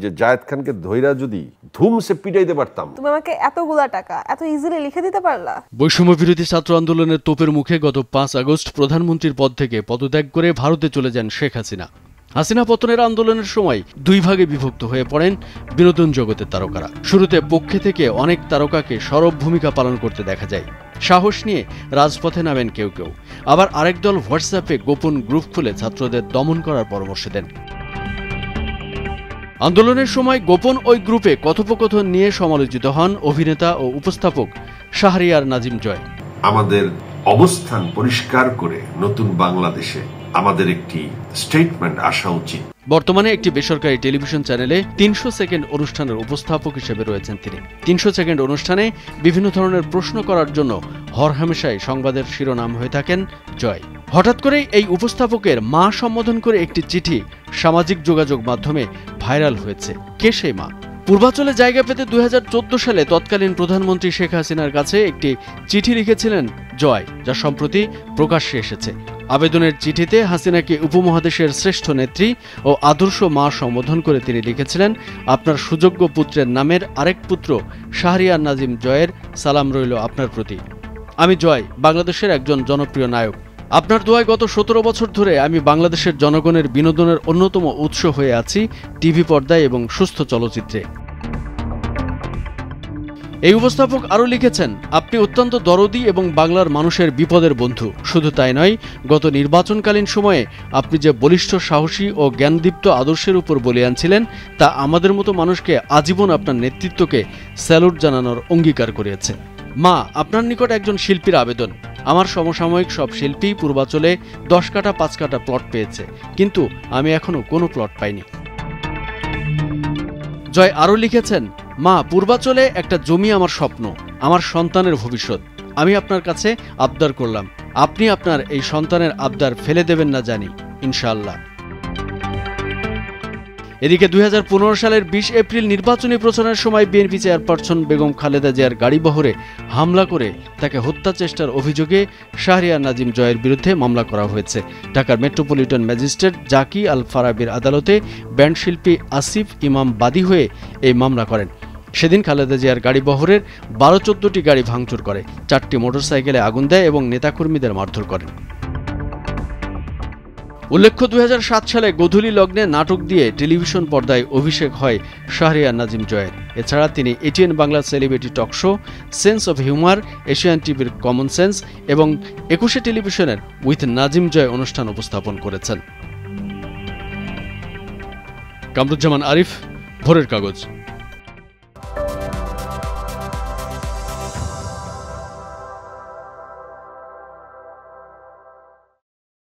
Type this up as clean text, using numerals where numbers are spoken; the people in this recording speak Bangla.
যে জায়েদ খানকে ধইরা যদি ধুমসে পিটাইতে পারতাম। তুমি আমাকে এতগুলা টাকা এত ইজিলি লিখে দিতে পারলা? বৈষম্য বিরোধী ছাত্র আন্দোলনের তোপের মুখে গত 5 আগস্ট প্রধানমন্ত্রীর পদ থেকে পদত্যাগ করে ভারতে চলে যান শেখ হাসিনা। হাসিনা পতনের আন্দোলনের সময় 2 ভাগে বিভক্ত হয়ে পড়েন বিনোদন জগতের তারকারা। শুরুতে পক্ষে থেকে অনেক তারকাকে সরব ভূমিকা পালন করতে দেখা যায়। সাহস নিয়ে রাজপথে নামেন কেউ কেউ, আবার আরেক দল হোয়াটসঅ্যাপে গোপন গ্রুপ খুলে ছাত্রদের দমন করার পরামর্শ দেন। আন্দোলনের সময় গোপন ওই গ্রুপে কথোপকথন নিয়ে সমালোচিত হন অভিনেতা ও উপস্থাপক শাহরিয়ার নাজিম জয়। আমাদের অবস্থান পরিষ্কার করে নতুন বাংলাদেশে আমাদের একটি স্টেটমেন্ট আসা উচিত। বর্তমানে একটি বেসরকারি টেলিভিশন চ্যানেলে 300 সেকেন্ড অনুষ্ঠানের উপস্থাপক হিসেবে রয়েছেন তিনি। 300 সেকেন্ড অনুষ্ঠানে বিভিন্ন ধরনের প্রশ্ন করার জন্য হরহামেশাই সংবাদের শিরোনাম হয়ে থাকেন জয়। হঠাৎ করেই এই উপস্থাপকের মা সম্বোধন করে একটি চিঠি সামাজিক যোগাযোগ মাধ্যমে ভাইরাল হয়েছে। কে সেই মা? পূর্বাঞ্চলে জায়গা পেতে 2014 সালে তৎকালীন প্রধানমন্ত্রী শেখ হাসিনার কাছে একটি চিঠি লিখেছিলেন জয়, যা সম্প্রতি প্রকাশ্যে এসেছে। আবেদনের চিঠিতে হাসিনাকে উপমহাদেশের শ্রেষ্ঠ নেত্রী ও আদর্শ মা সম্বোধন করে তিনি লিখেছিলেন, আপনার সুযোগ্য পুত্রের নামের আরেক পুত্র শাহরিয়ার নাজিম জয়ের সালাম রইল আপনার প্রতি। আমি জয়, বাংলাদেশের একজন জনপ্রিয় নায়ক। আপনার দোয়ায় গত 17 বছর ধরে আমি বাংলাদেশের জনগণের বিনোদনের অন্যতম উৎস হয়ে আছি টিভি পর্দায় এবং সুস্থ চলচ্চিত্রে। এই উপস্থাপক আরও লিখেছেন, আপনি অত্যন্ত দরদি এবং বাংলার মানুষের বিপদের বন্ধু। শুধু তাই নয়, গত নির্বাচনকালীন সময়ে আপনি যে বলিষ্ঠ, সাহসী ও জ্ঞানদীপ্ত আদর্শের উপর বলিয়ান ছিলেন, তা আমাদের মতো মানুষকে আজীবন আপনার নেতৃত্বকে স্যালুট জানানোর অঙ্গীকার করিয়েছে। মা, আপনার নিকট একজন শিল্পীর আবেদন। আমার সমসাময়িক সব শিল্পী পূর্বাঞ্চলে 10 কাঠা 5 কাঠা প্লট পেয়েছে, কিন্তু আমি এখনো কোনো প্লট পাইনি। জয় আরও লিখেছেন, মা, পূর্বাঞ্চলে একটা জমি আমার স্বপ্ন, আমার সন্তানের ভবিষ্যৎ। আমি আপনার কাছে আবদার করলাম, আপনি আপনার এই সন্তানের আবদার ফেলে দেবেন না জানি, ইনশাআল্লাহ। এদিকে 2015 সালের 20 এপ্রিল নির্বাচনী প্রচারের সময় বিএনপি চেয়ারপারসন বেগম খালেদা জিয়ার গাড়িবহরে হামলা করে তাকে হত্যা চেষ্টার অভিযোগে শাহরিয়ার নাজিম জয়ের বিরুদ্ধে মামলা করা হয়েছে। ঢাকার মেট্রোপলিটন ম্যাজিস্ট্রেট জাকি আল ফারাবির আদালতে ব্যান্ডশিল্পী আসিফ ইমাম বাদী হয়ে এই মামলা করেন। সেদিন খালেদা জিয়ার গাড়িবহরের 12-14টি গাড়ি ভাঙচুর করে, 4টি মোটরসাইকেলে আগুন দেয় এবং নেতাকর্মীদের মারধর করেন। উল্লেখ্য, 2007 সালে গোধূলি লগ্নে নাটক দিয়ে টেলিভিশন পর্দায় অভিষেক হয় শাহরিয়ার নাজিম জয়ের। এছাড়া তিনি ATN Bangla celebrity talk show, sense of humour, Asian টিভির কমন সেন্স এবং 21 টেলিভিশনের উইথ নাজিম জয় অনুষ্ঠান উপস্থাপন করেছেন। কামরুজ্জামান আরিফ, ভোরের কাগজ।